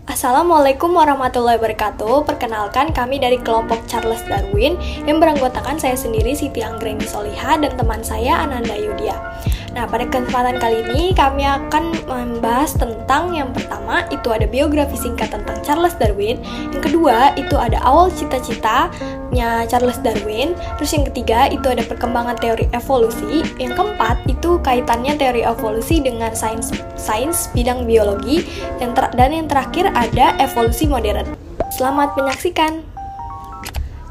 Assalamualaikum warahmatullahi wabarakatuh. Perkenalkan, kami dari kelompok Charles Darwin yang beranggotakan saya sendiri Siti Anggreni Soliha dan teman saya Ananda Yudia. Nah, pada kesempatan kali ini kami akan membahas tentang yang pertama itu ada biografi singkat tentang Charles Darwin, yang kedua itu ada awal cita-citanya Charles Darwin, terus yang ketiga itu ada perkembangan teori evolusi, yang keempat itu kaitannya teori evolusi dengan sains bidang biologi, dan yang terakhir ada evolusi modern. Selamat menyaksikan.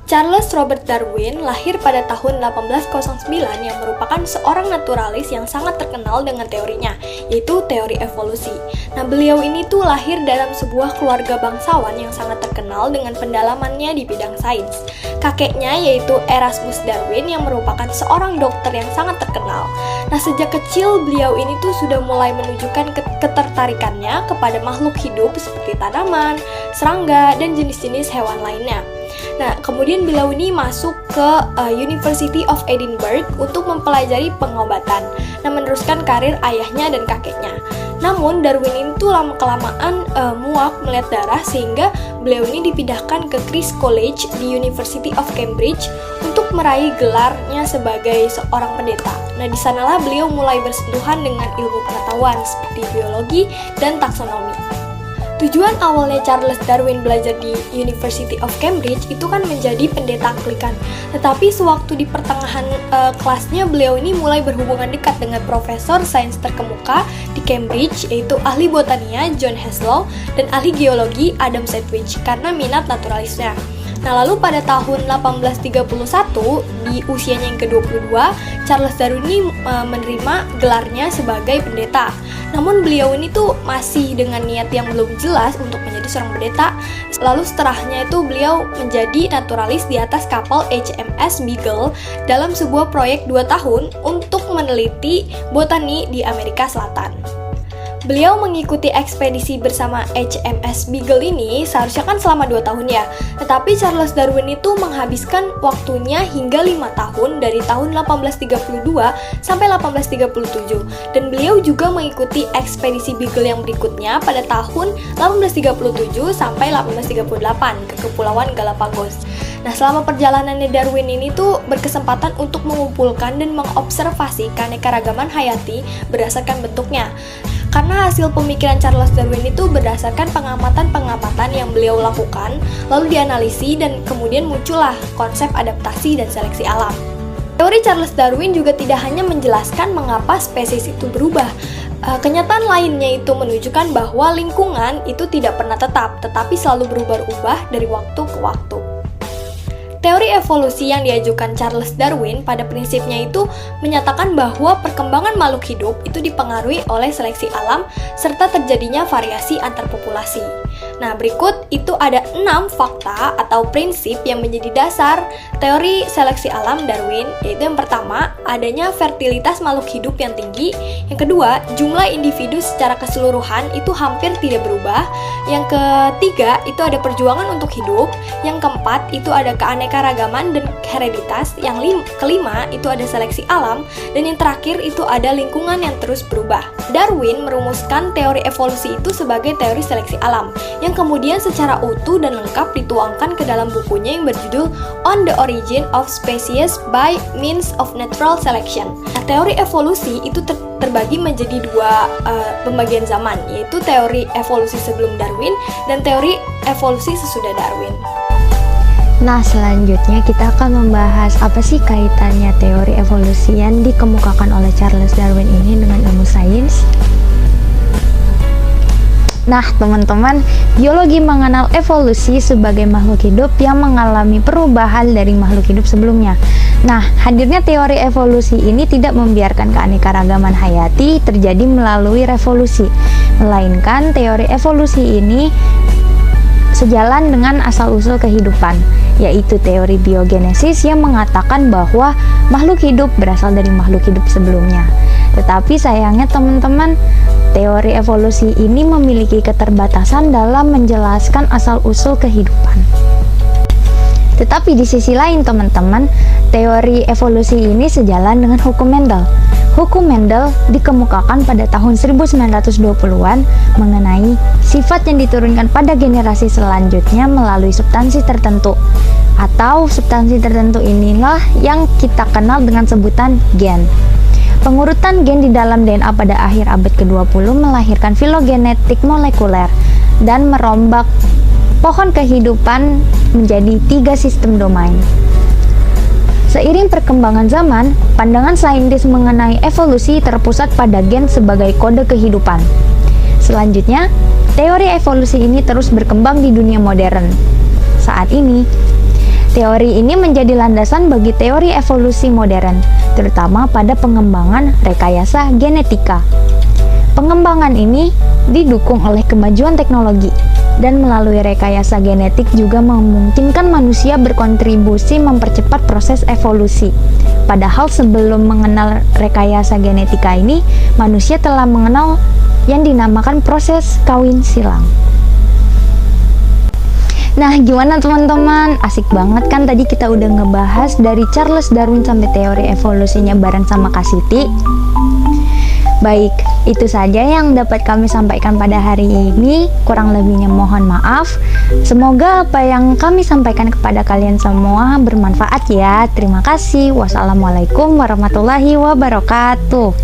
Charles Robert Darwin lahir pada tahun 1809 yang merupakan seorang naturalis yang sangat terkenal dengan teorinya, yaitu teori evolusi. Nah, beliau ini tuh lahir dalam sebuah keluarga bangsawan yang sangat terkenal dengan pendalamannya di bidang sains. Kakeknya yaitu Erasmus Darwin yang merupakan seorang dokter yang sangat terkenal. Nah, sejak kecil beliau ini tuh sudah mulai menunjukkan ketertarikannya kepada makhluk hidup seperti tanaman, serangga, dan jenis-jenis hewan lainnya. Nah, kemudian beliau ini masuk ke University of Edinburgh untuk mempelajari pengobatan. Nah, meneruskan karir ayahnya dan kakeknya. Namun, Darwin ini tuh lama-kelamaan muak melihat darah sehingga beliau ini dipindahkan ke Christ's College di University of Cambridge untuk meraih gelarnya sebagai seorang pendeta. Nah, di sanalah beliau mulai bersentuhan dengan ilmu pengetahuan seperti biologi dan taksonomi. Tujuan awalnya Charles Darwin belajar di University of Cambridge itu kan menjadi pendeta Anglikan. Tetapi sewaktu di pertengahan kelasnya beliau ini mulai berhubungan dekat dengan profesor sains terkemuka di Cambridge, yaitu ahli botania John Herschel dan ahli geologi Adam Sedgwick karena minat naturalisnya. Nah, lalu pada tahun 1831, di usianya yang ke-22, Charles Darwin ini menerima gelarnya sebagai pendeta. Namun beliau ini tuh masih dengan niat yang belum jelas untuk menjadi seorang pendeta. Lalu setelahnya itu beliau menjadi naturalis di atas kapal HMS Beagle dalam sebuah proyek 2 tahun untuk meneliti botani di Amerika Selatan. Beliau mengikuti ekspedisi bersama HMS Beagle ini seharusnya kan selama 2 tahun ya. Tetapi Charles Darwin itu menghabiskan waktunya hingga 5 tahun dari tahun 1832 sampai 1837. Dan beliau juga mengikuti ekspedisi Beagle yang berikutnya pada tahun 1837 sampai 1838 ke Kepulauan Galapagos. Nah, selama perjalanannya Darwin ini tuh berkesempatan untuk mengumpulkan dan mengobservasi keanekaragaman hayati berdasarkan bentuknya. Karena hasil pemikiran Charles Darwin itu berdasarkan pengamatan-pengamatan yang beliau lakukan, lalu dianalisi dan kemudian muncullah konsep adaptasi dan seleksi alam. Teori Charles Darwin juga tidak hanya menjelaskan mengapa spesies itu berubah. Kenyataan lainnya itu menunjukkan bahwa lingkungan itu tidak pernah tetap, tetapi selalu berubah-ubah dari waktu ke waktu. Teori evolusi yang diajukan Charles Darwin pada prinsipnya itu menyatakan bahwa perkembangan makhluk hidup itu dipengaruhi oleh seleksi alam serta terjadinya variasi antar populasi. Nah, berikut itu ada 6 fakta atau prinsip yang menjadi dasar teori seleksi alam Darwin, yaitu yang pertama, adanya fertilitas makhluk hidup yang tinggi. Yang kedua, jumlah individu secara keseluruhan itu hampir tidak berubah. Yang ketiga, itu ada perjuangan untuk hidup. Yang keempat, itu ada keanekaragaman dan hereditas. Yang kelima, itu ada seleksi alam. Dan yang terakhir, itu ada lingkungan yang terus berubah. Darwin merumuskan teori evolusi itu sebagai teori seleksi alam, yang kemudian secara utuh dan lengkap dituangkan ke dalam bukunya yang berjudul On the Origin of Species by Means of Natural Selection. Nah, teori evolusi itu terbagi menjadi 2 pembagian zaman, yaitu teori evolusi sebelum Darwin dan teori evolusi sesudah Darwin. Nah, selanjutnya kita akan membahas apa sih kaitannya teori evolusi yang dikemukakan oleh Charles Darwin ini dengan ilmu sains. Nah, teman-teman, biologi mengenal evolusi sebagai makhluk hidup yang mengalami perubahan dari makhluk hidup sebelumnya. Nah, hadirnya teori evolusi ini tidak membiarkan keanekaragaman hayati terjadi melalui revolusi, melainkan teori evolusi ini sejalan dengan asal-usul kehidupan, yaitu teori biogenesis yang mengatakan bahwa makhluk hidup berasal dari makhluk hidup sebelumnya. Tetapi sayangnya teman-teman, teori evolusi ini memiliki keterbatasan dalam menjelaskan asal-usul kehidupan. Tetapi di sisi lain teman-teman, teori evolusi ini sejalan dengan hukum Mendel. Hukum Mendel dikemukakan pada tahun 1920-an mengenai sifat yang diturunkan pada generasi selanjutnya melalui substansi tertentu, atau substansi tertentu inilah yang kita kenal dengan sebutan gen. Pengurutan gen di dalam DNA pada akhir abad ke-20 melahirkan filogenetik molekuler dan merombak pohon kehidupan menjadi 3 sistem domain. Seiring perkembangan zaman, pandangan saintis mengenai evolusi terpusat pada gen sebagai kode kehidupan. Selanjutnya, teori evolusi ini terus berkembang di dunia modern. Saat ini, teori ini menjadi landasan bagi teori evolusi modern, terutama pada pengembangan rekayasa genetika. Pengembangan ini didukung oleh kemajuan teknologi, dan melalui rekayasa genetik juga memungkinkan manusia berkontribusi mempercepat proses evolusi. Padahal sebelum mengenal rekayasa genetika ini, manusia telah mengenal yang dinamakan proses kawin silang. Nah, gimana teman-teman? Asik banget kan tadi kita udah ngebahas dari Charles Darwin sampai teori evolusinya bareng sama Kak Siti. Baik, itu saja yang dapat kami sampaikan pada hari ini. Kurang lebihnya mohon maaf. Semoga apa yang kami sampaikan kepada kalian semua bermanfaat ya. Terima kasih. Wassalamualaikum warahmatullahi wabarakatuh.